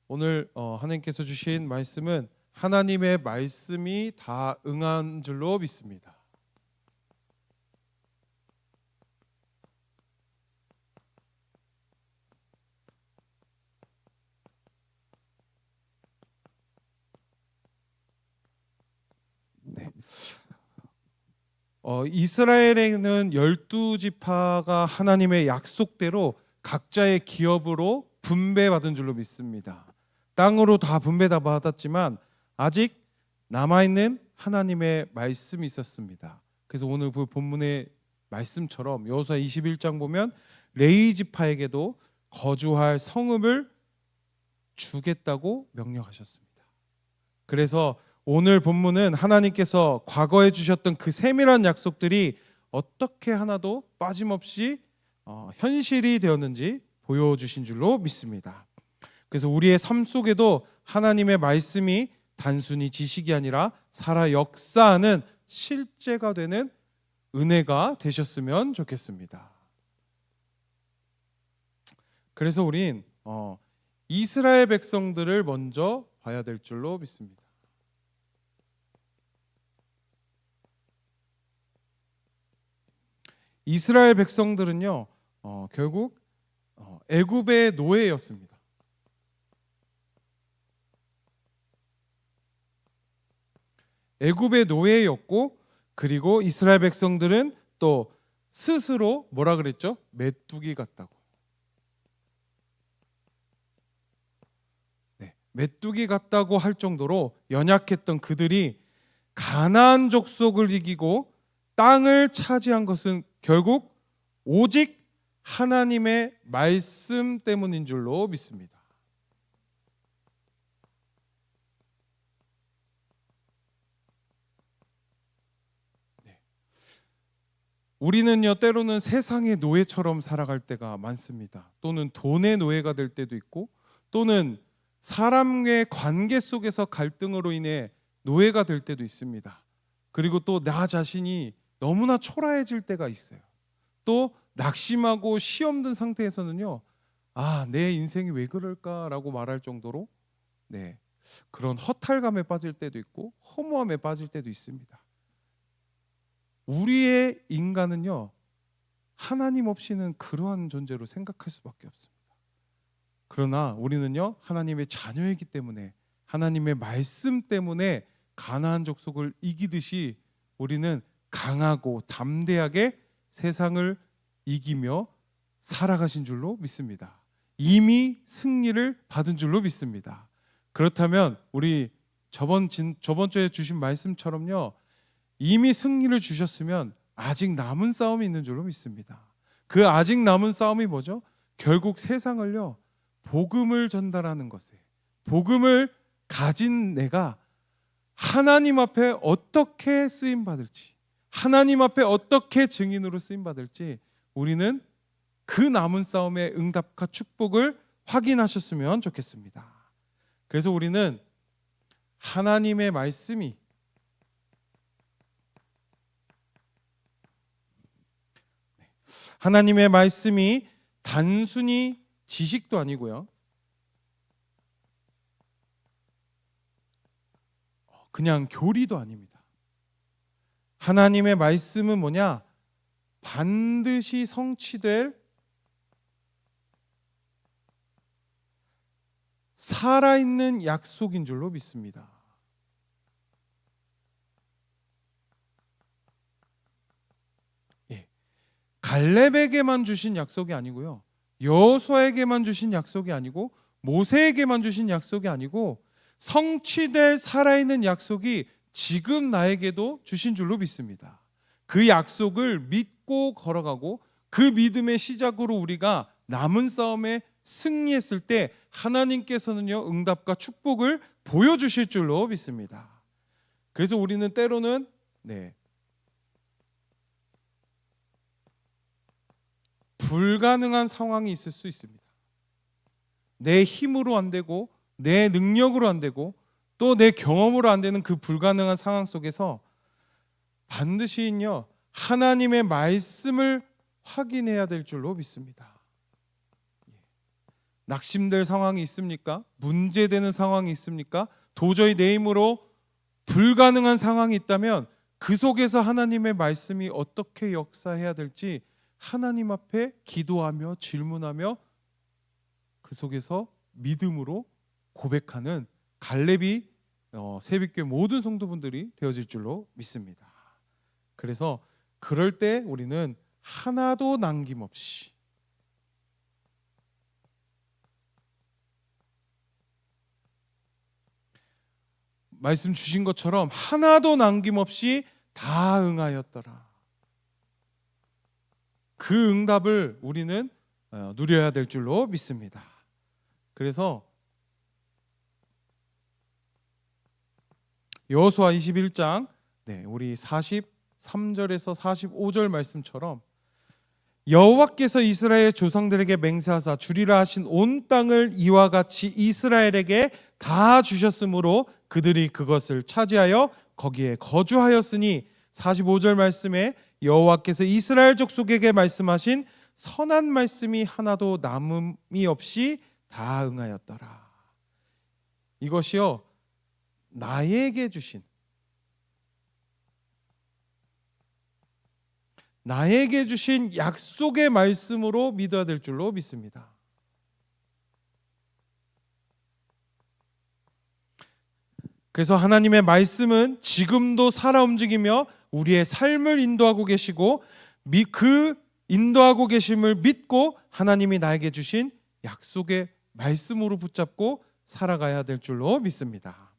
오늘 하나님께서 주신 말씀은 하나님의 말씀이 다 응한 줄로 믿습니다. 네. 이스라엘에는 12지파가 하나님의 약속대로 각자의 기업으로 분배받은 줄로 믿습니다. 땅으로 다 분배 다 받았지만 아직 남아있는 하나님의 말씀이 있었습니다. 그래서 오늘 그 본문의 말씀처럼 여호수아 21장 보면 레위 지파에게도 거주할 성읍을 주겠다고 명령하셨습니다. 그래서 오늘 본문은 하나님께서 과거에 주셨던 그 세밀한 약속들이 어떻게 하나도 빠짐없이 현실이 되었는지 보여주신 줄로 믿습니다. 그래서 우리의 삶 속에도 하나님의 말씀이 단순히 지식이 아니라 살아 역사하는 실제가 되는 은혜가 되셨으면 좋겠습니다. 그래서 우린 이스라엘 백성들을 먼저 봐야 될 줄로 믿습니다. 이스라엘 백성들은요, 결국 애굽의 노예였습니다. 애굽의 노예였고, 그리고 이스라엘 백성들은 또 스스로 뭐라 그랬죠? 메뚜기 같다고. 네, 메뚜기 같다고 할 정도로 연약했던 그들이 가나안 족속을 이기고 땅을 차지한 것은 결국 오직 하나님의 말씀 때문인 줄로 믿습니다. 네. 우리는요, 때로는 세상의 노예처럼 살아갈 때가 많습니다. 또는 돈의 노예가 될 때도 있고, 또는 사람의 관계 속에서 갈등으로 인해 노예가 될 때도 있습니다. 그리고 또 나 자신이 너무나 초라해질 때가 있어요. 또 낙심하고 시험 든 상태에서는요, 내 인생이 왜 그럴까라고 말할 정도로 그런 허탈감에 빠질 때도 있고 허무함에 빠질 때도 있습니다. 우리의 인간은요, 하나님 없이는 그러한 존재로 생각할 수밖에 없습니다. 그러나 우리는요, 하나님의 자녀이기 때문에 하나님의 말씀 때문에 가나안 족속을 이기듯이 우리는 강하고 담대하게 세상을 이기며 살아가신 줄로 믿습니다. 이미 승리를 받은 줄로 믿습니다. 그렇다면 우리 저번 주에 주신 말씀처럼요, 이미 승리를 주셨으면 아직 남은 싸움이 있는 줄로 믿습니다. 그 아직 남은 싸움이 뭐죠? 결국 세상을요, 복음을 전달하는 것에, 복음을 가진 내가 하나님 앞에 어떻게 쓰임 받을지, 하나님 앞에 어떻게 증인으로 쓰임 받을지 우리는 그 남은 싸움의 응답과 축복을 확인하셨으면 좋겠습니다. 그래서 우리는 하나님의 말씀이 단순히 지식도 아니고요, 그냥 교리도 아닙니다. 하나님의 말씀은 뭐냐? 반드시 성취될 살아있는 약속인 줄로 믿습니다. 갈렙에게만 주신 약속이 아니고요, 여호수아에게만 주신 약속이 아니고, 모세에게만 주신 약속이 아니고, 성취될 살아있는 약속이 지금 나에게도 주신 줄로 믿습니다. 그 약속을 믿고 걸어가고 그 믿음의 시작으로 우리가 남은 싸움에 승리했을 때 하나님께서는요, 응답과 축복을 보여주실 줄로 믿습니다. 그래서 우리는 때로는 불가능한 상황이 있을 수 있습니다. 내 힘으로 안 되고 내 능력으로 안 되고 또 내 경험으로 안 되는 그 불가능한 상황 속에서 반드시요, 하나님의 말씀을 확인해야 될 줄로 믿습니다. 낙심될 상황이 있습니까? 문제되는 상황이 있습니까? 도저히 내 힘으로 불가능한 상황이 있다면 그 속에서 하나님의 말씀이 어떻게 역사해야 될지 하나님 앞에 기도하며 질문하며 그 속에서 믿음으로 고백하는 갈렙이 새벽교회 모든 성도분들이 되어질 줄로 믿습니다. 그래서 그럴 때 우리는 하나도 남김없이 말씀 주신 것처럼 하나도 남김없이 다 응하였더라. 그 응답을 우리는 누려야 될 줄로 믿습니다. 그래서 여호수아 21장 우리 43절에서 45절 말씀처럼 여호와께서 이스라엘 조상들에게 맹세하사 주리라 하신 온 땅을 이와 같이 이스라엘에게 다 주셨으므로 그들이 그것을 차지하여 거기에 거주하였으니 45절 말씀에 여호와께서 이스라엘 족속에게 말씀하신 선한 말씀이 하나도 남음이 없이 다 응하였더라. 이것이요 나에게 주신 약속의 말씀으로 믿어야 될 줄로 믿습니다. 그래서 하나님의 말씀은 지금도 살아 움직이며 우리의 삶을 인도하고 계시고 그 인도하고 계심을 믿고 하나님이 나에게 주신 약속의 말씀으로 붙잡고 살아가야 될 줄로 믿습니다.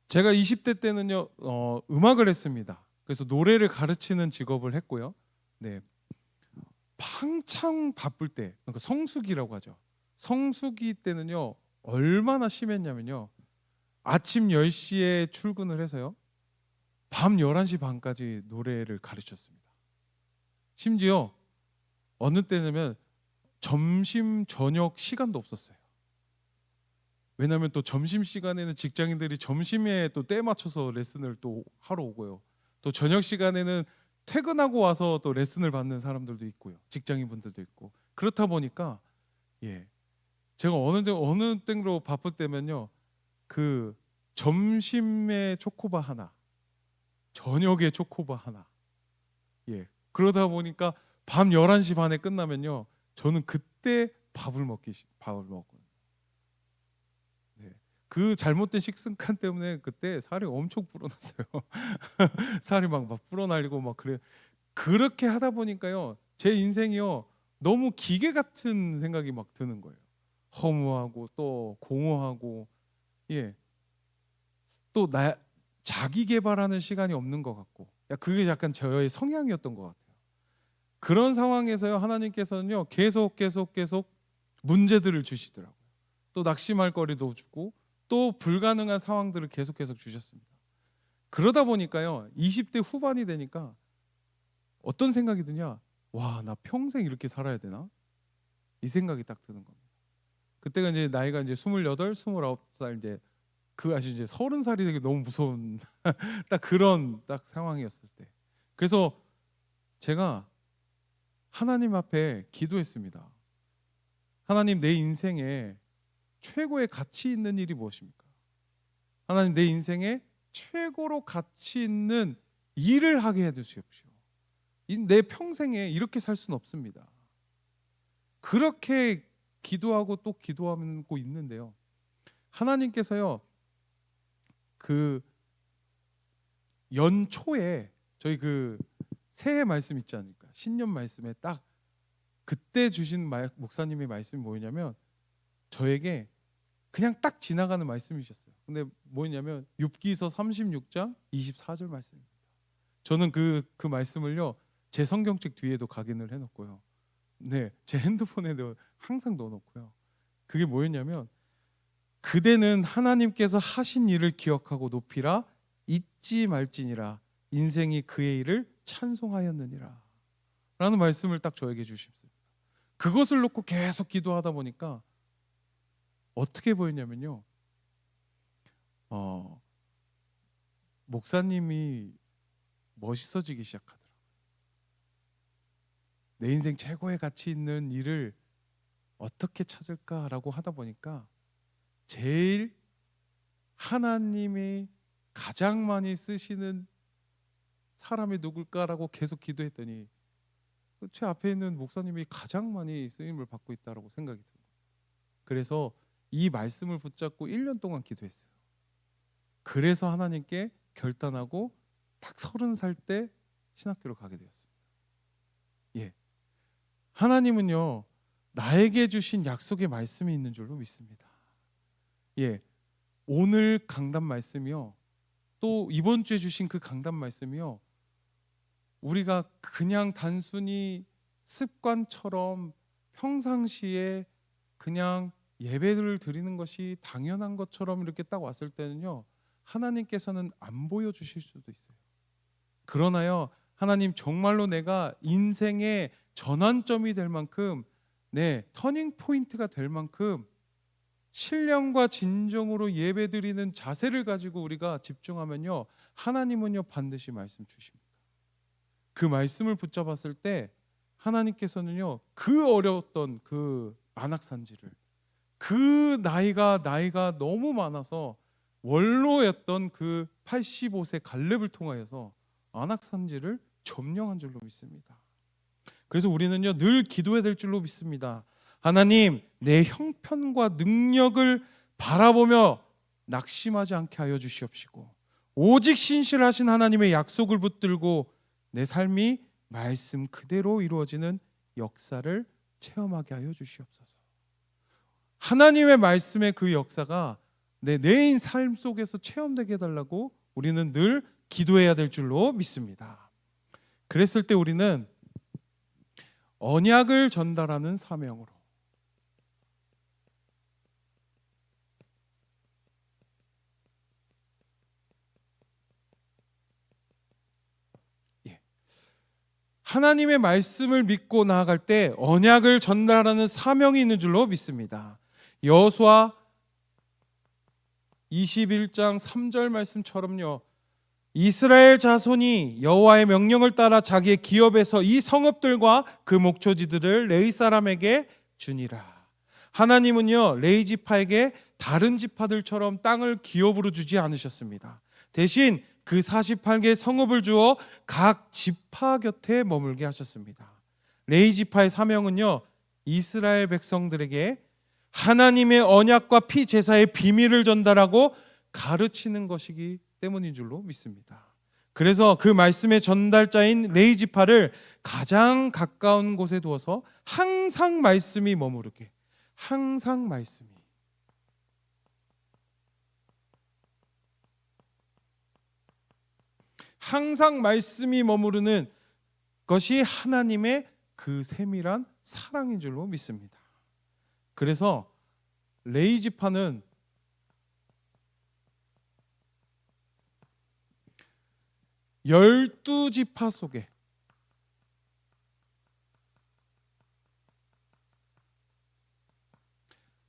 제가 20대 때는요 음악을 했습니다. 그래서 노래를 가르치는 직업을 했고요. 한창 바쁠 때, 그러니까 성수기라고 하죠. 성수기 때는요 얼마나 심했냐면요 아침 10시에 출근을 해서요 밤 11시 반까지 노래를 가르쳤습니다. 심지어 어느 때냐면 점심 저녁 시간도 없었어요. 왜냐하면 또 점심시간에는 직장인들이 점심에 또 때 맞춰서 레슨을 또 하러 오고요, 또 저녁 시간에는 퇴근하고 와서 또 레슨을 받는 사람들도 있고요, 직장인분들도 있고. 그렇다 보니까 제가 어느 땡으로 바쁠 때면요 그 점심에 초코바 하나, 저녁에 초코바 하나, 그러다 보니까 밤 11시 반에 끝나면요 저는 그때 밥을 먹거든요. 그 잘못된 식습관 때문에 그때 살이 엄청 불어났어요. 살이 막 불어날리고 막 그래. 그렇게 하다 보니까요 제 인생이요 너무 기계 같은 생각이 막 드는 거예요. 허무하고 또 공허하고 또 자기 개발하는 시간이 없는 것 같고, 그게 약간 저의 성향이었던 것 같아요. 그런 상황에서요 하나님께서는요 계속 문제들을 주시더라고요. 또 낙심할 거리도 주고 또 불가능한 상황들을 계속 주셨습니다. 그러다 보니까요 20대 후반이 되니까 어떤 생각이 드냐, 와, 나 평생 이렇게 살아야 되나? 이 생각이 딱 드는 겁니다. 그때가 이제 나이가 이제 28, 29살 이제 이제 30살이 되게 너무 무서운 딱 그런 상황이었을 때. 그래서 제가 하나님 앞에 기도했습니다. 하나님, 내 인생에 최고의 가치 있는 일이 무엇입니까? 하나님, 내 인생에 최고로 가치 있는 일을 하게 해주시옵시오. 내 평생에 이렇게 살 수는 없습니다. 그렇게 기도하고 또 기도하고 있는데요 하나님께서요 그 연초에 저희 그 새해 말씀 있지 않습니까? 신년 말씀에 딱 그때 주신 목사님의 말씀이 뭐냐면 저에게 그냥 딱 지나가는 말씀이셨어요. 근데 뭐냐면 욥기서 36장 24절 말씀입니다. 저는 그 말씀을요 제 성경책 뒤에도 각인을 해놓고요, 제 핸드폰에도 항상 넣어놓고요. 그게 뭐였냐면 그대는 하나님께서 하신 일을 기억하고 높이라, 잊지 말지니라, 인생이 그의 일을 찬송하였느니라 라는 말씀을 딱 저에게 주십니다. 그것을 놓고 계속 기도하다 보니까 어떻게 보였냐면요 목사님이 멋있어지기 시작하더라고요. 내 인생 최고의 가치 있는 일을 어떻게 찾을까라고 하다 보니까 제일 하나님이 가장 많이 쓰시는 사람이 누굴까라고 계속 기도했더니 제 앞에 있는 목사님이 가장 많이 쓰임을 받고 있다라고 생각이 듭니다. 그래서 이 말씀을 붙잡고 1년 동안 기도했어요. 그래서 하나님께 결단하고 딱 30살 때 신학교를 가게 되었습니다. 예, 하나님은요 나에게 주신 약속의 말씀이 있는 줄로 믿습니다. 예, 오늘 강단 말씀이요, 또 이번 주에 주신 그 강단 말씀이요, 우리가 그냥 단순히 습관처럼 평상시에 그냥 예배를 드리는 것이 당연한 것처럼 이렇게 딱 왔을 때는요 하나님께서는 안 보여주실 수도 있어요. 그러나요 하나님 정말로 내가 인생의 전환점이 될 만큼, 터닝 포인트가 될 만큼 신령과 진정으로 예배드리는 자세를 가지고 우리가 집중하면요 하나님은요 반드시 말씀 주십니다. 그 말씀을 붙잡았을 때 하나님께서는요 그 어려웠던 그 안악산지를, 그 나이가 너무 많아서 원로였던 그 85세 갈렙을 통하여서 안악산지를 점령한 줄로 믿습니다. 그래서 우리는요 늘 기도해야 될 줄로 믿습니다. 하나님, 내 형편과 능력을 바라보며 낙심하지 않게 하여 주시옵시고, 오직 신실하신 하나님의 약속을 붙들고 내 삶이 말씀 그대로 이루어지는 역사를 체험하게 하여 주시옵소서. 하나님의 말씀의 그 역사가 내 내인 삶 속에서 체험되게 해달라고 우리는 늘 기도해야 될 줄로 믿습니다. 그랬을 때 우리는 언약을 전달하는 사명으로, 하나님의 말씀을 믿고 나아갈 때 언약을 전달하는 사명이 있는 줄로 믿습니다. 여호수아 21장 3절 말씀처럼요, 이스라엘 자손이 여호와의 명령을 따라 자기의 기업에서 이 성읍들과 그 목초지들을 레위 사람에게 주니라. 하나님은요 레위 지파에게 다른 지파들처럼 땅을 기업으로 주지 않으셨습니다. 대신 그 48개 성읍을 주어 각 지파 곁에 머물게 하셨습니다. 레위 지파의 사명은요 이스라엘 백성들에게 하나님의 언약과 피 제사의 비밀을 전달하고 가르치는 것이기 때문인 줄로 믿습니다. 그래서 그 말씀의 전달자인 레위 지파를 가장 가까운 곳에 두어서 항상 말씀이 머무르게, 항상 말씀이 머무르는 것이 하나님의 그 세밀한 사랑인 줄로 믿습니다. 그래서 레위 지파는 열두 지파 속에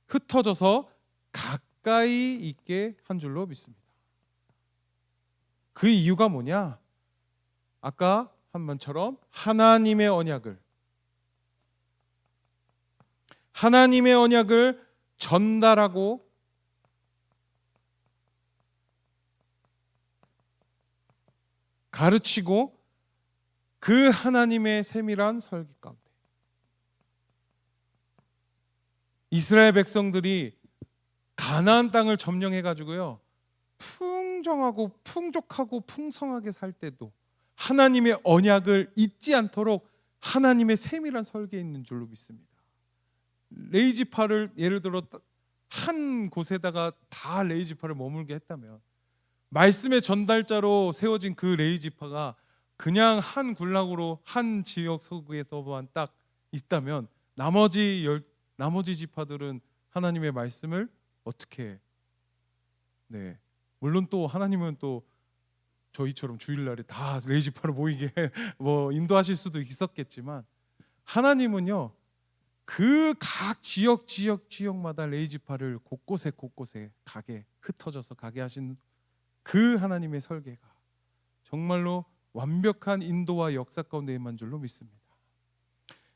흩어져서 가까이 있게 한 줄로 믿습니다. 그 이유가 뭐냐? 아까 한 번처럼 하나님의 언약을 전달하고 가르치고 그 하나님의 세밀한 설계 가운데 이스라엘 백성들이 가나안 땅을 점령해 가지고요 풍정하고 풍족하고 풍성하게 살 때도 하나님의 언약을 잊지 않도록 하나님의 세밀한 설계에 있는 줄로 믿습니다. 레위 지파를 예를 들어 한 곳에다가 다 레위 지파를 머물게 했다면, 말씀의 전달자로 세워진 그 레위 지파가 그냥 한 군락으로 한 지역 속에서만 딱 있다면 나머지 지파들은 하나님의 말씀을 어떻게 물론 또 하나님은 또 저희처럼 주일날에 다 레위 지파로 모이게 뭐 인도하실 수도 있었겠지만, 하나님은요 그 각 지역마다 레위 지파를 곳곳에 가게 흩어져서 가게 하신 그 하나님의 설계가 정말로 완벽한 인도와 역사 가운데 임한 줄로 믿습니다.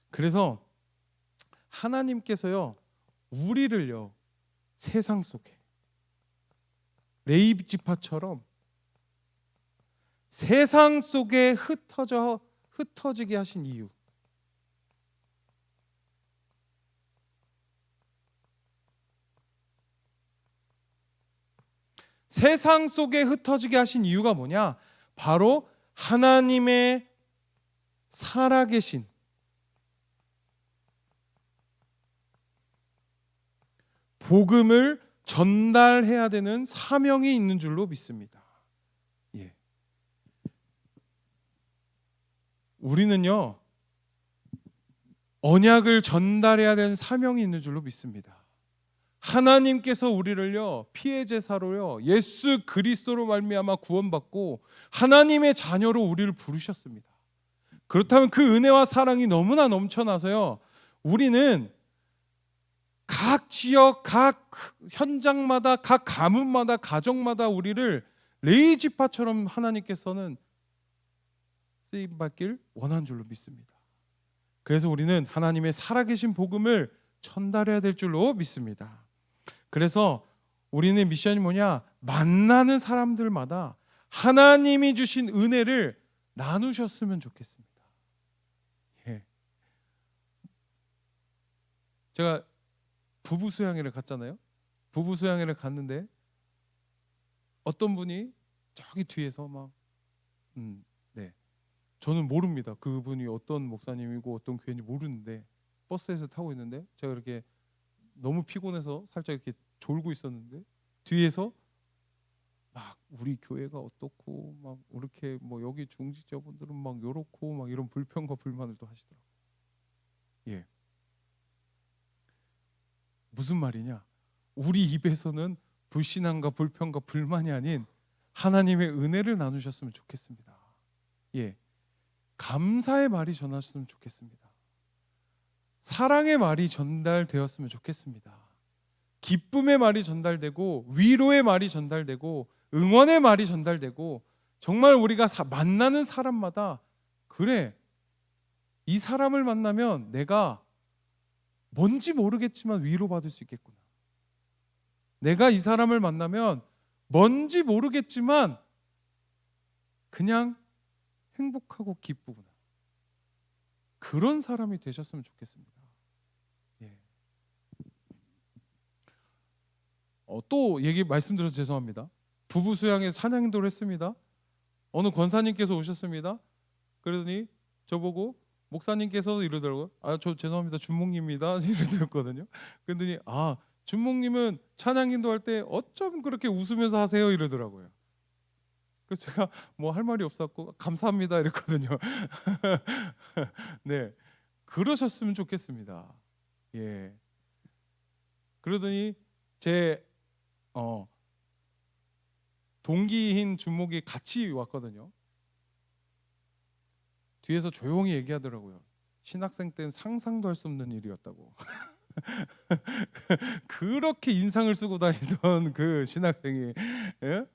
그래서 하나님께서요 우리를요 세상 속에 레위 지파처럼 세상 속에 흩어지게 하신 이유, 세상 속에 흩어지게 하신 이유가 뭐냐? 바로 하나님의 살아계신 복음을 전달해야 되는 사명이 있는 줄로 믿습니다. 예. 우리는요 언약을 전달해야 되는 사명이 있는 줄로 믿습니다. 하나님께서 우리를요 피해 제사로요 예수 그리스도로 말미암아 구원받고 하나님의 자녀로 우리를 부르셨습니다. 그렇다면 그 은혜와 사랑이 너무나 넘쳐나서요 우리는 각 지역, 각 현장마다, 각 가문마다, 가정마다 우리를 레위 지파처럼 하나님께서는 쓰임 받길 원한 줄로 믿습니다. 그래서 우리는 하나님의 살아계신 복음을 전달해야 될 줄로 믿습니다. 그래서 우리는 미션이 뭐냐? 만나는 사람들마다 하나님이 주신 은혜를 나누셨으면 좋겠습니다. 예. 제가 부부 수양회를 갔잖아요. 부부 수양회를 갔는데 어떤 분이 저기 뒤에서 막 네. 저는 모릅니다. 그분이 어떤 목사님이고 어떤 교회인지 모르는데 버스에서 타고 있는데 제가 이렇게 너무 피곤해서 살짝 이렇게 졸고 있었는데 뒤에서 막 우리 교회가 어떻고 막 이렇게 뭐 여기 중직자분들은 막 요렇고 막 이런 불평과 불만을 또 하시더라고요. 예. 무슨 말이냐? 우리 입에서는 불신앙과 불평과 불만이 아닌 하나님의 은혜를 나누셨으면 좋겠습니다. 예, 감사의 말이 전하셨으면 좋겠습니다. 사랑의 말이 전달되었으면 좋겠습니다. 기쁨의 말이 전달되고 위로의 말이 전달되고 응원의 말이 전달되고 정말 우리가 만나는 사람마다 그래, 이 사람을 만나면 내가 뭔지 모르겠지만 위로받을 수 있겠구나. 내가 이 사람을 만나면 뭔지 모르겠지만 그냥 행복하고 기쁘구나. 그런 사람이 되셨으면 좋겠습니다. 예. 또 말씀드려서 죄송합니다. 부부 수양에서 찬양 인도를 했습니다. 어느 권사님께서 오셨습니다. 그러더니 저보고 목사님께서 이러더라고요. 저 죄송합니다. 준목님입니다. 이러셨거든요. 그러더니 준목님은 찬양 인도할 때 어쩜 그렇게 웃으면서 하세요? 이러더라고요. 그래서 제가 뭐 할 말이 없었고 감사합니다 이랬거든요. 네, 그러셨으면 좋겠습니다. 예. 그러더니 제 동기인 준목이 같이 왔거든요. 뒤에서 조용히 얘기하더라고요. 신학생 때는 상상도 할 수 없는 일이었다고. 그렇게 인상을 쓰고 다니던 그 신학생이 예?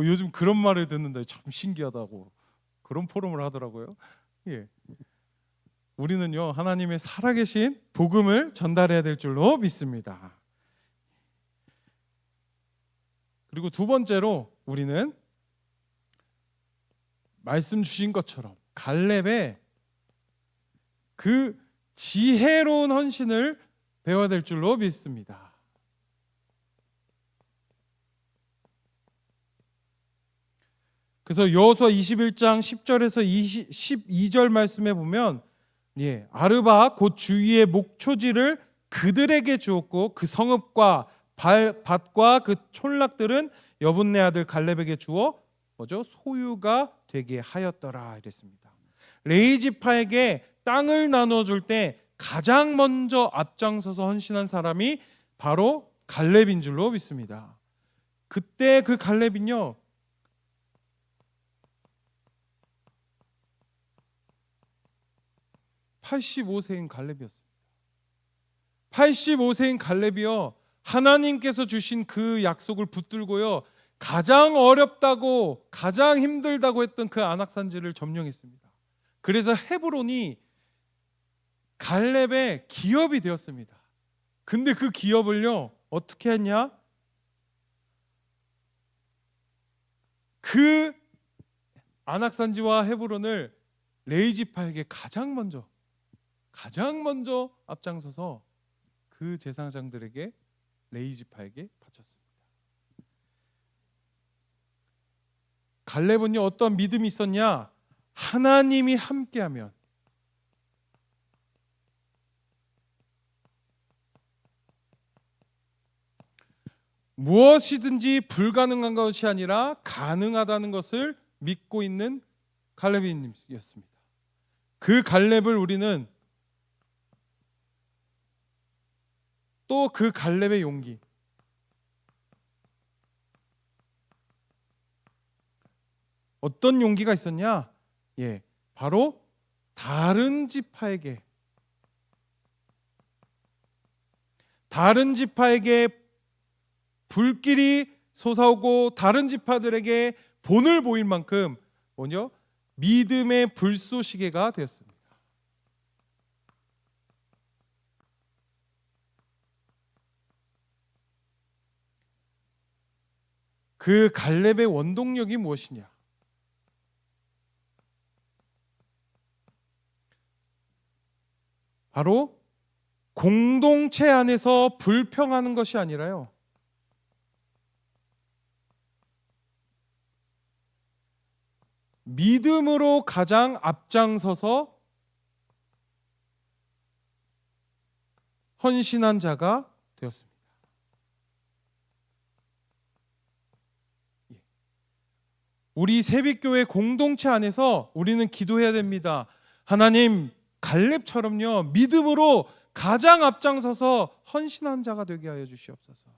요즘 그런 말을 듣는데 참 신기하다고 그런 포럼을 하더라고요. 예. 우리는요 하나님의 살아계신 복음을 전달해야 될 줄로 믿습니다. 그리고 두 번째로 우리는 말씀 주신 것처럼 갈렙의 그 지혜로운 헌신을 배워야 될 줄로 믿습니다. 그래서 여호수아 21장 10절에서 12절 말씀에 보면 아르바 곧 주위의 목초지를 그들에게 주었고 그 성읍과 밭과 그 촌락들은 여분네 아들 갈렙에게 주어 소유가 되게 하였더라 이랬습니다. 레위 지파에게 땅을 나눠줄 때 가장 먼저 앞장서서 헌신한 사람이 바로 갈렙인 줄로 믿습니다. 그때 그 갈렙은요 85세인 갈렙이었습니다. 85세인 갈렙이요 하나님께서 주신 그 약속을 붙들고요 가장 어렵다고 가장 힘들다고 했던 그 안악산지를 점령했습니다. 그래서 헤브론이 갈렙의 기업이 되었습니다. 근데 그 기업을요 어떻게 했냐? 그 안악산지와 헤브론을 레이지파에게 가장 먼저 앞장서서 그 제사장들에게 레이지파에게 바쳤습니다. 갈렙은요 어떤 믿음이 있었냐? 하나님이 함께하면 무엇이든지 불가능한 것이 아니라 가능하다는 것을 믿고 있는 갈렙이었습니다. 그 갈렙을 우리는 또 그 갈렙의 용기, 어떤 용기가 있었냐? 바로 다른 지파에게 불길이 솟아오고 다른 지파들에게 본을 보일 만큼 믿음의 불쏘시개가 되었습니다. 그 갈렙의 원동력이 무엇이냐? 바로 공동체 안에서 불평하는 것이 아니라요, 믿음으로 가장 앞장서서 헌신한 자가 되었습니다. 우리 새빛교회 공동체 안에서 우리는 기도해야 됩니다. 하나님, 갈렙처럼요 믿음으로 가장 앞장서서 헌신한 자가 되게 하여 주시옵소서.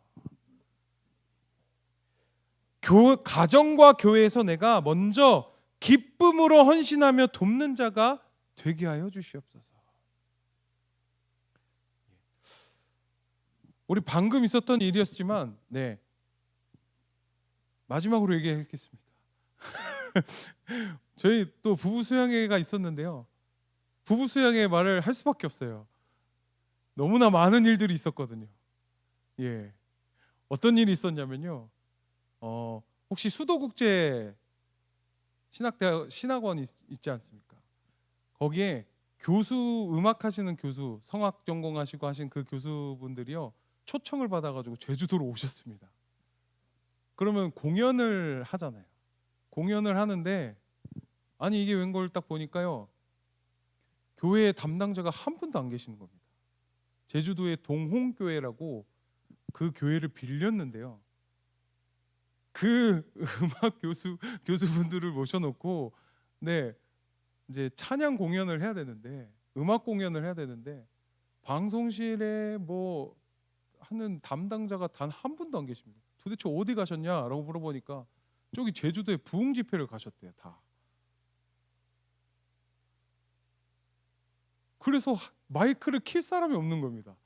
가정과 교회에서 내가 먼저 기쁨으로 헌신하며 돕는 자가 되게 하여 주시옵소서. 우리 방금 있었던 일이었지만 마지막으로 얘기하겠습니다. 저희 또 부부 수양회가 있었는데요, 부부 수양회 말을 할 수밖에 없어요. 너무나 많은 일들이 있었거든요. 어떤 일이 있었냐면요, 혹시 수도국제 신학원 있지 않습니까? 거기에 음악 하시는 교수, 성악 전공하시고 하신 그 교수분들이요 초청을 받아가지고 제주도로 오셨습니다. 그러면 공연을 하잖아요. 공연을 하는데 이게 웬걸 딱 보니까요, 교회 담당자가 한 분도 안 계시는 겁니다. 제주도의 동홍교회라고 그 교회를 빌렸는데요, 그 음악 교수분들을 모셔놓고 이제 찬양 공연을 해야 되는데, 음악 공연을 해야 되는데 방송실에 하는 담당자가 단 한 분도 안 계십니다. 도대체 어디 가셨냐라고 물어보니까 저기 제주도에 부흥 집회를 가셨대요. 다. 그래서 마이크를 킬 사람이 없는 겁니다.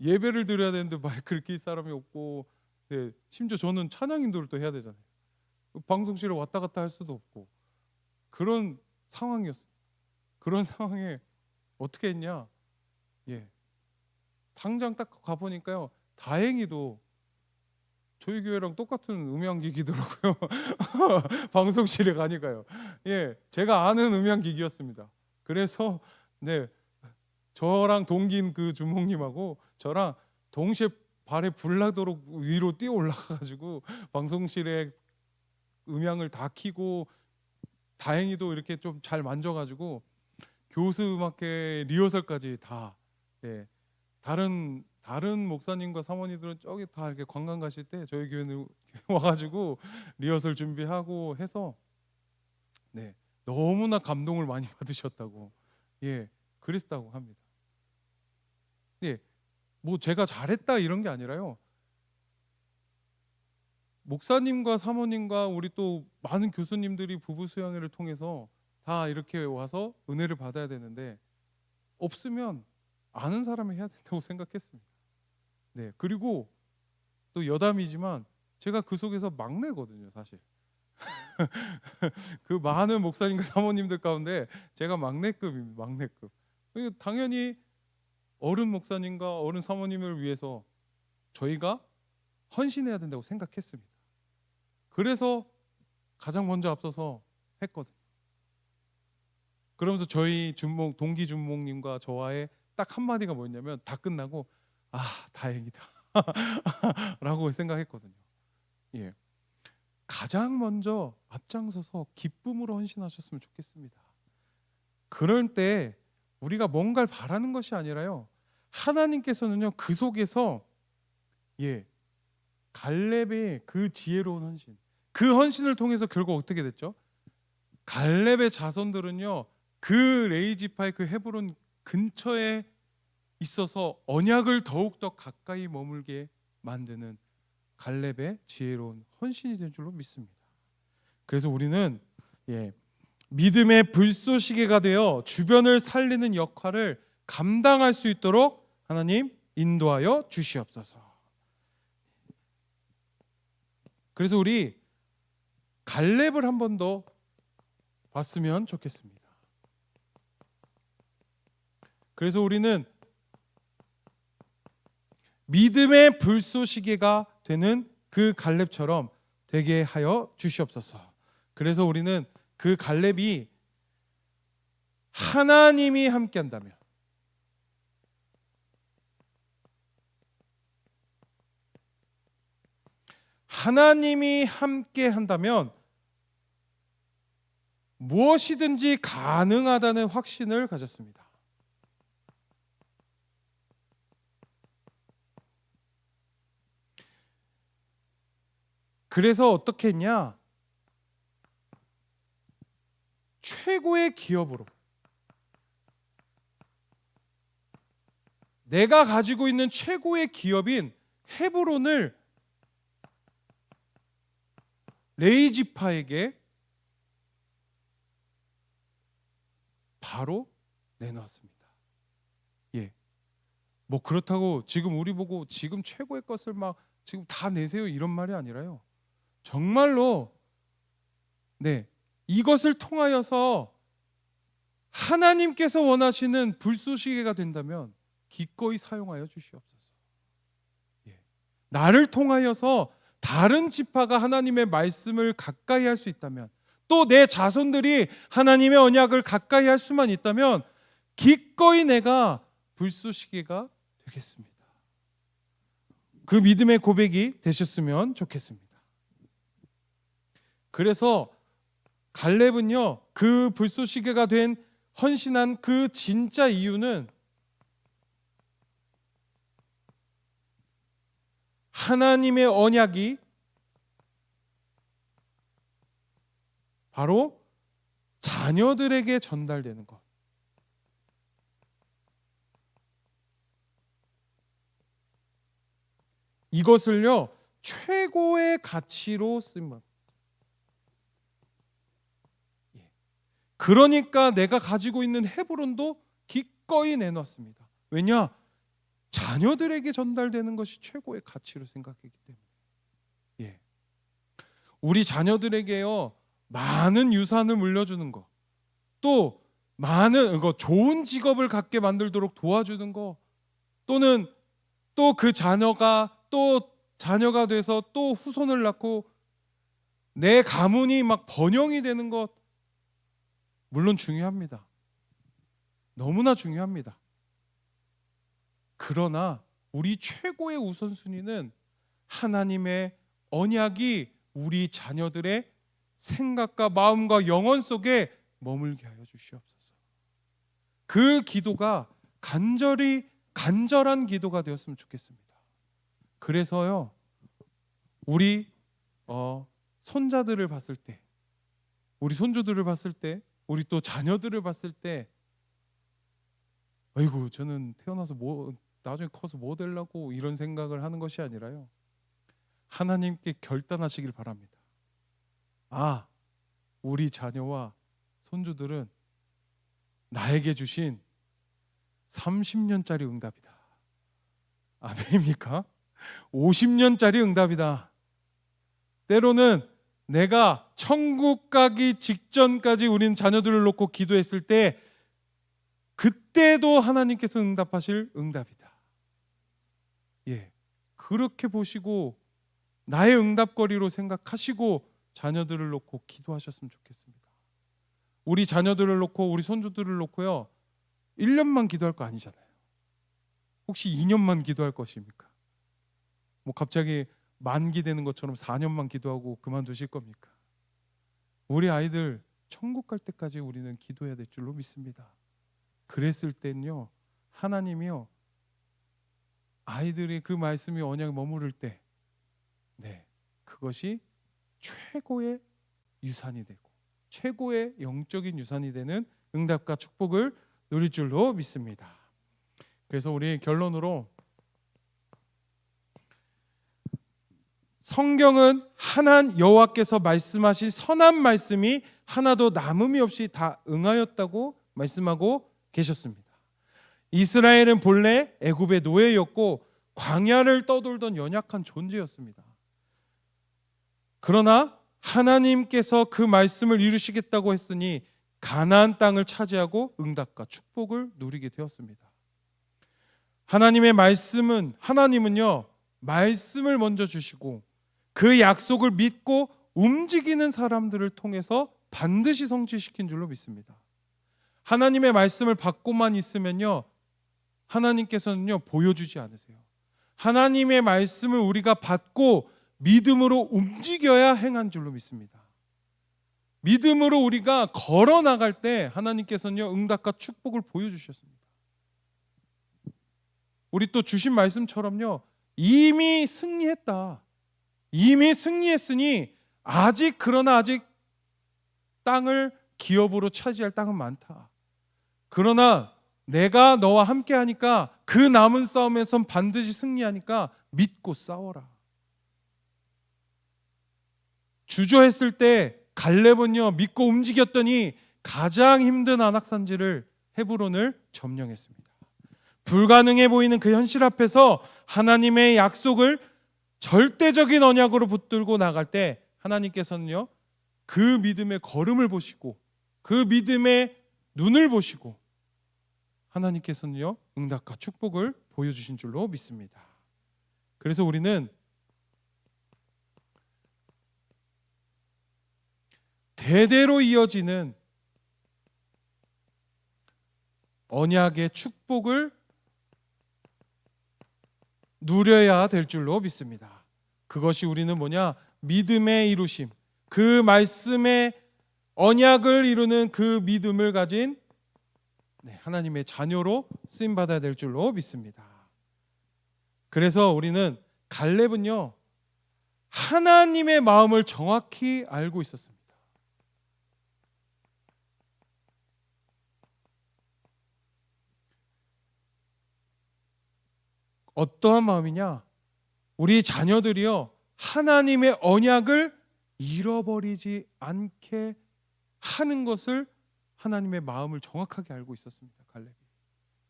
예배를 드려야 되는데 마이크를 킬 사람이 없고, 심지어 저는 찬양 인도를 또 해야 되잖아요. 방송실에 왔다 갔다 할 수도 없고 그런 상황이었습니다. 그런 상황에 어떻게 했냐? 당장 딱 가보니까요, 다행히도 저희 교회랑 똑같은 음향기기더라고요. 방송실에 가니까요. 제가 아는 음향기기였습니다. 그래서 저랑 동기인 그 주목님하고 저랑 동시에 발에 불 나도록 위로 뛰어 올라가가지고 방송실에 음향을 다 켜고, 다행히도 이렇게 좀 잘 만져가지고 교수 음악회 리허설까지 다 다른 목사님과 사모님들은 저기 다 이렇게 관광 가실 때 저희 교회는 와가지고 리허설 준비하고 해서 너무나 감동을 많이 받으셨다고 그랬다고 합니다. 제가 잘했다 이런 게 아니라요, 목사님과 사모님과 우리 또 많은 교수님들이 부부 수양회를 통해서 다 이렇게 와서 은혜를 받아야 되는데, 없으면 아는 사람이 해야 된다고 생각했습니다. 그리고 또 여담이지만 제가 그 속에서 막내거든요, 사실. 그 많은 목사님과 사모님들 가운데 제가 막내급입니다. 막내급. 당연히 어른 목사님과 어른 사모님을 위해서 저희가 헌신해야 된다고 생각했습니다. 그래서 가장 먼저 앞서서 했거든요. 그러면서 저희 동기 준목님과 저와의 딱 한마디가 뭐였냐면, 다 끝나고 다행이다 라고 생각했거든요. 예, 가장 먼저 앞장서서 기쁨으로 헌신하셨으면 좋겠습니다. 그럴 때 우리가 뭔가를 바라는 것이 아니라요, 하나님께서는요 그 속에서 갈렙의 그 지혜로운 헌신, 그 헌신을 통해서 결국 어떻게 됐죠? 갈렙의 자손들은요 그 레이지파의 그 헤브론 근처에 있어서 언약을 더욱더 가까이 머물게 만드는 갈렙의 지혜로운 헌신이 된 줄로 믿습니다. 그래서 우리는 믿음의 불쏘시개가 되어 주변을 살리는 역할을 감당할 수 있도록 하나님 인도하여 주시옵소서. 그래서 우리 갈렙을 한 번 더 봤으면 좋겠습니다. 그래서 우리는 믿음의 불쏘시개가 되는 그 갈렙처럼 되게 하여 주시옵소서. 그래서 우리는 그 갈렙이 하나님이 함께 한다면, 하나님이 함께 한다면 무엇이든지 가능하다는 확신을 가졌습니다. 그래서 어떻게 했냐? 최고의 기업으로, 내가 가지고 있는 최고의 기업인 헤브론을 레이지파에게 바로 내놓았습니다. 뭐 그렇다고 지금 우리 보고 지금 최고의 것을 막 지금 다 내세요 이런 말이 아니라요, 정말로 이것을 통하여서 하나님께서 원하시는 불쏘시개가 된다면 기꺼이 사용하여 주시옵소서. 나를 통하여서 다른 지파가 하나님의 말씀을 가까이 할 수 있다면, 또 내 자손들이 하나님의 언약을 가까이 할 수만 있다면 기꺼이 내가 불쏘시개가 되겠습니다. 그 믿음의 고백이 되셨으면 좋겠습니다. 그래서 갈렙은요 그 불쏘시개가 된 헌신한 그 진짜 이유는 하나님의 언약이 바로 자녀들에게 전달되는 것, 이것을요 최고의 가치로 쓴 것. 그러니까 내가 가지고 있는 헤브론도 기꺼이 내놨습니다. 왜냐? 자녀들에게 전달되는 것이 최고의 가치로 생각했기 때문에. 우리 자녀들에게요 많은 유산을 물려주는 것, 또 많은 좋은 직업을 갖게 만들도록 도와주는 것, 또는 또 그 자녀가 돼서 또 후손을 낳고 내 가문이 막 번영이 되는 것, 물론 중요합니다. 너무나 중요합니다. 그러나 우리 최고의 우선순위는 하나님의 언약이 우리 자녀들의 생각과 마음과 영혼 속에 머물게 하여 주시옵소서. 그 기도가 간절한 기도가 되었으면 좋겠습니다. 그래서요 우리 손자들을 봤을 때, 우리 손주들을 봤을 때, 우리 또 자녀들을 봤을 때, 아이고 저는 태어나서 나중에 커서 뭐 되려고 이런 생각을 하는 것이 아니라요, 하나님께 결단하시길 바랍니다. 우리 자녀와 손주들은 나에게 주신 30년짜리 응답이다. 아멘입니까? 50년짜리 응답이다. 때로는 내가 천국 가기 직전까지 우린 자녀들을 놓고 기도했을 때 그때도 하나님께서 응답하실 응답이다. 그렇게 보시고 나의 응답거리로 생각하시고 자녀들을 놓고 기도하셨으면 좋겠습니다. 우리 자녀들을 놓고 우리 손주들을 놓고요 1년만 기도할 거 아니잖아요. 혹시 2년만 기도할 것입니까? 뭐 갑자기 만기 되는 것처럼 4년만 기도하고 그만두실 겁니까? 우리 아이들 천국 갈 때까지 우리는 기도해야 될 줄로 믿습니다. 그랬을 때는요 하나님이요 아이들이 그 말씀이 언약에 머무를 때 그것이 최고의 유산이 되고 최고의 영적인 유산이 되는 응답과 축복을 누릴 줄로 믿습니다. 그래서 우리 결론으로 성경은 하나님 여호와께서 말씀하신 선한 말씀이 하나도 남음이 없이 다 응하였다고 말씀하고 계셨습니다. 이스라엘은 본래 애굽의 노예였고 광야를 떠돌던 연약한 존재였습니다. 그러나 하나님께서 그 말씀을 이루시겠다고 했으니 가나안 땅을 차지하고 응답과 축복을 누리게 되었습니다. 하나님의 말씀은 하나님은요 말씀을 먼저 주시고 그 약속을 믿고 움직이는 사람들을 통해서 반드시 성취시킨 줄로 믿습니다. 하나님의 말씀을 받고만 있으면요 하나님께서는요 보여주지 않으세요. 하나님의 말씀을 우리가 받고 믿음으로 움직여야 행한 줄로 믿습니다. 믿음으로 우리가 걸어 나갈 때 하나님께서는요 응답과 축복을 보여주셨습니다. 우리 또 주신 말씀처럼요 이미 승리했다. 이미 승리했으니 아직 땅을 기업으로 차지할 땅은 많다. 그러나 내가 너와 함께 하니까 그 남은 싸움에선 반드시 승리하니까 믿고 싸워라. 주저했을 때 갈렙은요 믿고 움직였더니 가장 힘든 안악산지를 헤브론을 점령했습니다. 불가능해 보이는 그 현실 앞에서 하나님의 약속을 절대적인 언약으로 붙들고 나갈 때 하나님께서는요 그 믿음의 걸음을 보시고 그 믿음의 눈을 보시고 하나님께서는요 응답과 축복을 보여주신 줄로 믿습니다. 그래서 우리는 대대로 이어지는 언약의 축복을 누려야 될 줄로 믿습니다. 그것이 우리는 뭐냐? 믿음의 이루심, 그 말씀의 언약을 이루는 그 믿음을 가진 하나님의 자녀로 쓰임 받아야 될 줄로 믿습니다. 그래서 우리는 갈렙은요 하나님의 마음을 정확히 알고 있었습니다. 어떠한 마음이냐? 우리 자녀들이요 하나님의 언약을 잃어버리지 않게 하는 것을 하나님의 마음을 정확하게 알고 있었습니다. 갈렙이.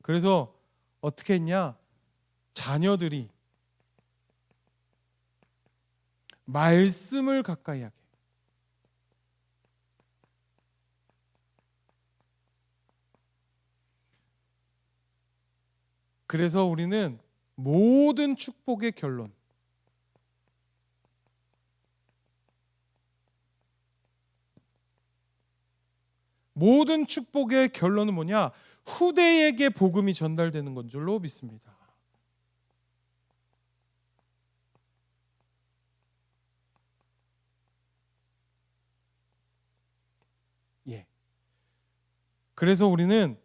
그래서 어떻게 했냐? 자녀들이 말씀을 가까이 하게, 그래서 우리는 모든 축복의 결론, 모든 축복의 결론은 뭐냐? 후대에게 복음이 전달되는 건 줄로 믿습니다. 그래서 우리는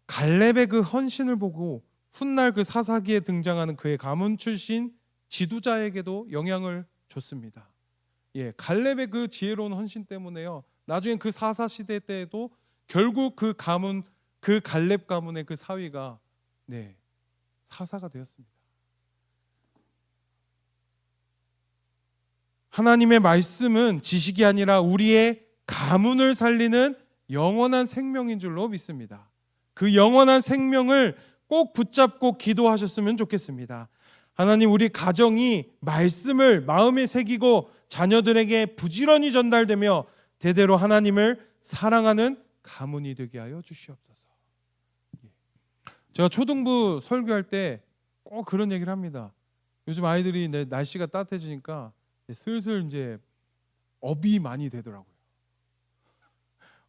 갈렙의 그 헌신을 보고 훗날 그 사사기에 등장하는 그의 가문 출신 지도자에게도 영향을 줬습니다. 갈렙의 그 지혜로운 헌신 때문에요. 나중에 그 사사 시대 때에도 결국 그 가문, 그 갈렙 가문의 그 사위가 사사가 되었습니다. 하나님의 말씀은 지식이 아니라 우리의 가문을 살리는 영원한 생명인 줄로 믿습니다. 그 영원한 생명을 꼭 붙잡고 기도하셨으면 좋겠습니다. 하나님, 우리 가정이 말씀을 마음에 새기고 자녀들에게 부지런히 전달되며 대대로 하나님을 사랑하는 가문이 되게 하여 주시옵소서. 제가 초등부 설교할 때 꼭 그런 얘기를 합니다. 요즘 아이들이 날씨가 따뜻해지니까 슬슬 이제 업이 많이 되더라고요.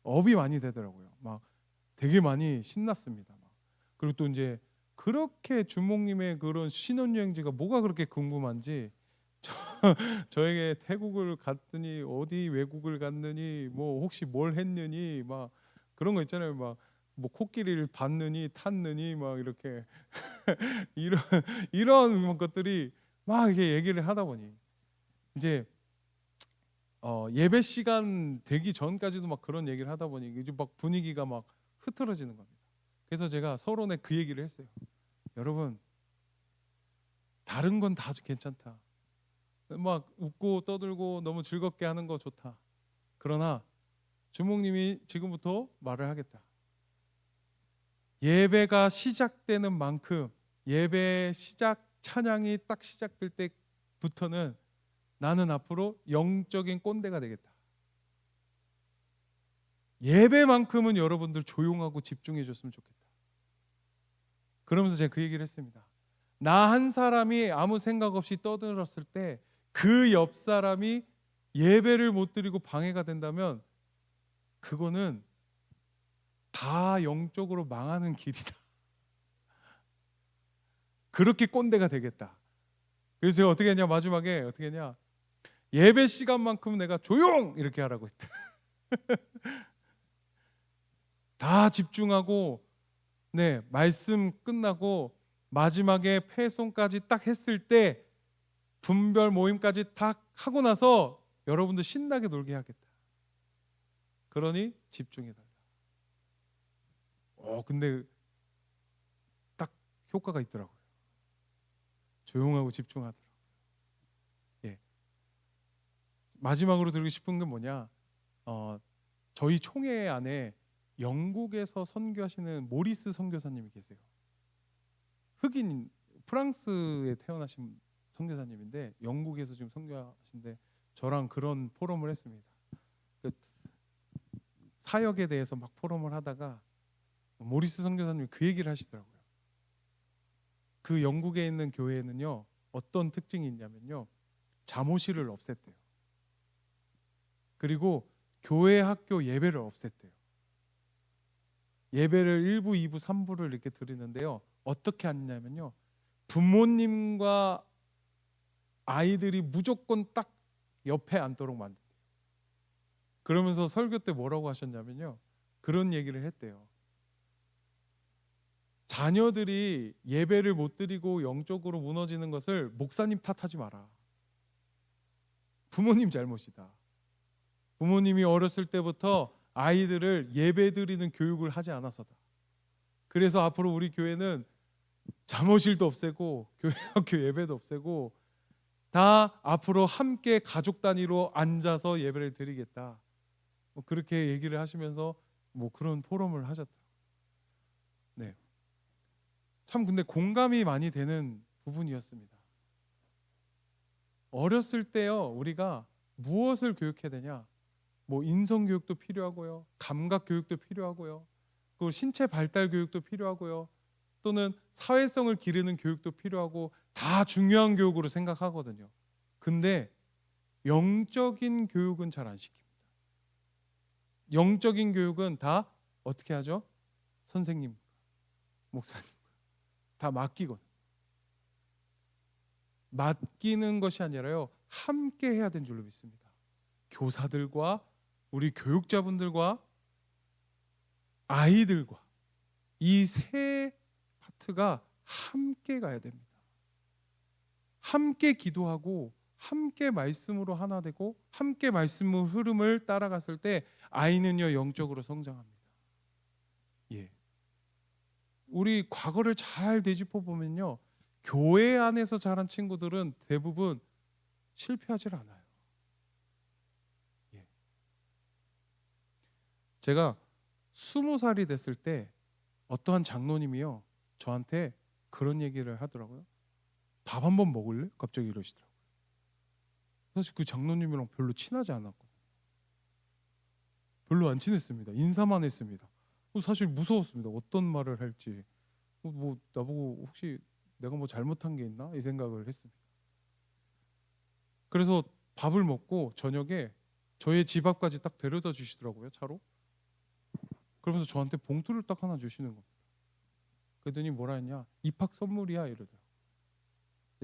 업이 많이 되더라고요. 막 되게 많이 신났습니다. 그리고 또 이제 그렇게 주목님의 그런 신혼여행지가 뭐가 그렇게 궁금한지 저에게 태국을 갔더니 어디 외국을 갔느니 뭐 혹시 뭘 했느니 막 그런 거 있잖아요. 막 뭐 코끼리를 봤느니 탔느니 막 이렇게 이런 이런 것들이 막 이렇게 얘기를 하다 보니 이제 예배 시간 되기 전까지도 막 그런 얘기를 하다 보니 이제 막 분위기가 막 흐트러지는 겁니다. 그래서 제가 서론에 그 얘기를 했어요. 여러분, 다른 건 다 괜찮다. 막 웃고 떠들고 너무 즐겁게 하는 거 좋다. 그러나 주목님이 지금부터 말을 하겠다. 예배가 시작되는 만큼 예배 시작 찬양이 딱 시작될 때부터는 나는 앞으로 영적인 꼰대가 되겠다. 예배만큼은 여러분들 조용하고 집중해 줬으면 좋겠다. 그러면서 제가 그 얘기를 했습니다. 나 한 사람이 아무 생각 없이 떠들었을 때 그 옆 사람이 예배를 못 드리고 방해가 된다면 그거는 다 영적으로 망하는 길이다. 그렇게 꼰대가 되겠다. 그래서 제가 어떻게 했냐, 마지막에 어떻게 했냐, 예배 시간만큼 내가 조용 이렇게 하라고 했다. 다 집중하고 네, 말씀 끝나고 마지막에 패송까지 딱 했을 때 분별 모임까지 딱 하고 나서 여러분들 신나게 놀게 하겠다. 그러니 집중해달라. 근데 딱 효과가 있더라고요. 조용하고 집중하더라고요. 예. 마지막으로 드리고 싶은 게 뭐냐? 저희 총회 안에 영국에서 선교하시는 모리스 선교사님이 계세요. 흑인 프랑스에 태어나신 선교사님인데 영국에서 지금 선교하신데 저랑 그런 포럼을 했습니다. 사역에 대해서 막 포럼을 하다가 모리스 선교사님이 그 얘기를 하시더라고요. 그 영국에 있는 교회에는요 어떤 특징이 있냐면요, 잠옷실을 없앴대요. 그리고 교회 학교 예배를 없앴대요. 예배를 1부, 2부, 3부를 이렇게 드리는데요, 어떻게 하냐면요, 부모님과 아이들이 무조건 딱 옆에 앉도록 만든대요. 그러면서 설교 때 뭐라고 하셨냐면요, 그런 얘기를 했대요. 자녀들이 예배를 못 드리고 영적으로 무너지는 것을 목사님 탓하지 마라. 부모님 잘못이다. 부모님이 어렸을 때부터 아이들을 예배 드리는 교육을 하지 않아서다. 그래서 앞으로 우리 교회는 잠옷실도 없애고 교회 학교 예배도 없애고 다 앞으로 함께 가족 단위로 앉아서 예배를 드리겠다. 그렇게 얘기를 하시면서 그런 포럼을 하셨더라고요. 네. 참 근데 공감이 많이 되는 부분이었습니다. 어렸을 때요, 우리가 무엇을 교육해야 되냐? 인성 교육도 필요하고요, 감각 교육도 필요하고요, 그리고 신체 발달 교육도 필요하고요, 또는 사회성을 기르는 교육도 필요하고 다 중요한 교육으로 생각하거든요. 근데 영적인 교육은 잘 안 시킵니다. 영적인 교육은 다 어떻게 하죠? 선생님, 목사님 다 맡기거든요. 맡기는 것이 아니라요, 함께 해야 되는 줄로 믿습니다. 교사들과 우리 교육자분들과 아이들과 이 세 파트가 함께 가야 됩니다. 함께 기도하고 함께 말씀으로 하나 되고 함께 말씀의 흐름을 따라갔을 때 아이는요 영적으로 성장합니다. 예. 우리 과거를 잘 되짚어 보면요, 교회 안에서 자란 친구들은 대부분 실패하지 않아요. 예. 제가 20살이 됐을 때 어떠한 장로님이요 저한테 그런 얘기를 하더라고요. 밥 한번 먹을래? 갑자기 이러시더라고요. 사실 그 장로님이랑 별로 친하지 않았거든요. 별로 안 친했습니다. 인사만 했습니다. 사실 무서웠습니다. 어떤 말을 할지. 뭐 나보고 혹시 내가 뭐 잘못한 게 있나 이 생각을 했습니다. 그래서 밥을 먹고 저녁에 저의 집 앞까지 딱 데려다 주시더라고요, 차로. 그러면서 저한테 봉투를 딱 하나 주시는 겁니다. 그랬더니 뭐라 했냐, 입학 선물이야 이러더라고요.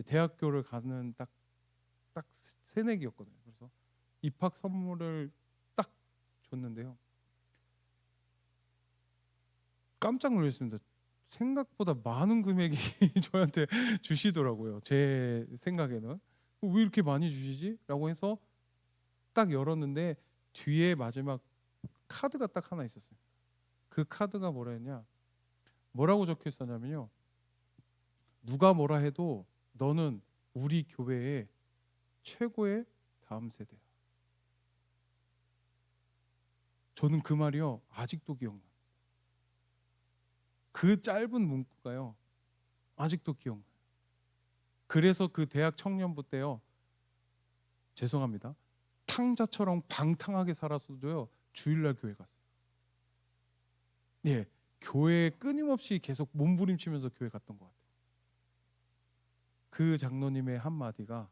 대학교를 가는 딱 새내기였거든요. 그래서 입학 선물을 딱 줬는데요, 깜짝 놀랐습니다. 생각보다 많은 금액이 저한테 주시더라고요. 제 생각에는 왜 이렇게 많이 주시지? 라고 해서 딱 열었는데 뒤에 마지막 카드가 딱 하나 있었어요. 그 카드가 뭐라 했냐, 뭐라고 적혀 있었냐면요, 누가 뭐라 해도 너는 우리 교회의 최고의 다음 세대야. 저는 그 말이요 아직도 기억나요. 그 짧은 문구가요 아직도 기억나요. 그래서 그 대학 청년부 때요, 죄송합니다, 탕자처럼 방탕하게 살아서도요 주일날 교회 갔어요. 예, 교회에 끊임없이 계속 몸부림치면서 교회 갔던 것 같아요. 그 장로님의 한마디가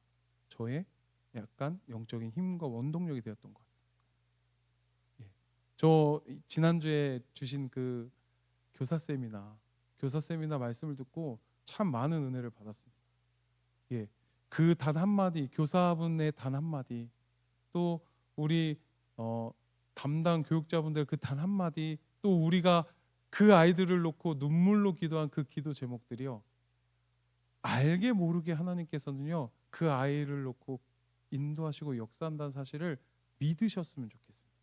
저의 약간 영적인 힘과 원동력이 되었던 것 같습니다. 예, 저 지난주에 주신 그 교사 세미나 말씀을 듣고 참 많은 은혜를 받았습니다. 예, 그 단 한마디, 교사분의 단 한마디, 또 우리 담당 교육자분들 그 단 한마디, 또 우리가 그 아이들을 놓고 눈물로 기도한 그 기도 제목들이요, 알게 모르게 하나님께서는요 그 아이를 놓고 인도하시고 역사한다는 사실을 믿으셨으면 좋겠습니다.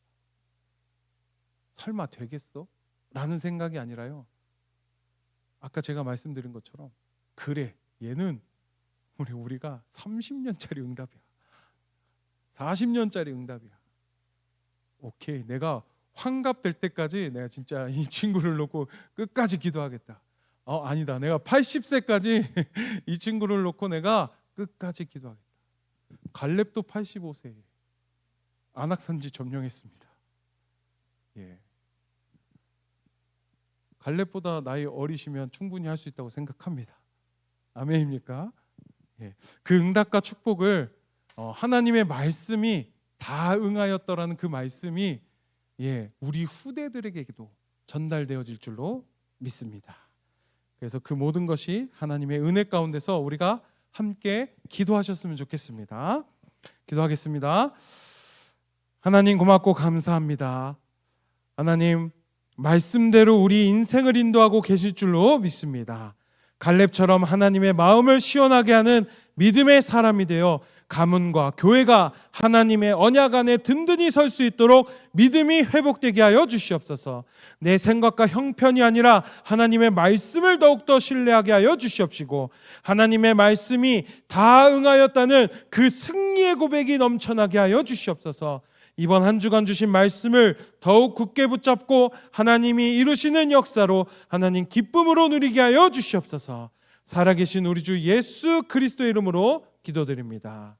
설마 되겠어? 라는 생각이 아니라요, 아까 제가 말씀드린 것처럼 그래, 얘는 우리가 30년짜리 응답이야, 40년짜리 응답이야. 오케이, 내가 환갑될 때까지 내가 진짜 이 친구를 놓고 끝까지 기도하겠다. 아니다, 내가 80세까지 이 친구를 놓고 내가 끝까지 기도하겠다. 갈렙도 85세에 안악산지 점령했습니다. 예, 갈렙보다 나이 어리시면 충분히 할 수 있다고 생각합니다. 아멘입니까? 예, 그 응답과 축복을 하나님의 말씀이 다 응하였더라는 그 말씀이 우리 후대들에게도 전달되어질 줄로 믿습니다. 그래서 그 모든 것이 하나님의 은혜 가운데서 우리가 함께 기도하셨으면 좋겠습니다. 기도하겠습니다. 하나님 고맙고 감사합니다. 하나님 말씀대로 우리 인생을 인도하고 계실 줄로 믿습니다. 갈렙처럼 하나님의 마음을 시원하게 하는 믿음의 사람이 되어 가문과 교회가 하나님의 언약 안에 든든히 설 수 있도록 믿음이 회복되게 하여 주시옵소서. 내 생각과 형편이 아니라 하나님의 말씀을 더욱더 신뢰하게 하여 주시옵시고, 하나님의 말씀이 다 응하였다는 그 승리의 고백이 넘쳐나게 하여 주시옵소서. 이번 한 주간 주신 말씀을 더욱 굳게 붙잡고 하나님이 이루시는 역사로 하나님 기쁨으로 누리게 하여 주시옵소서. 살아계신 우리 주 예수 그리스도의 이름으로 기도드립니다.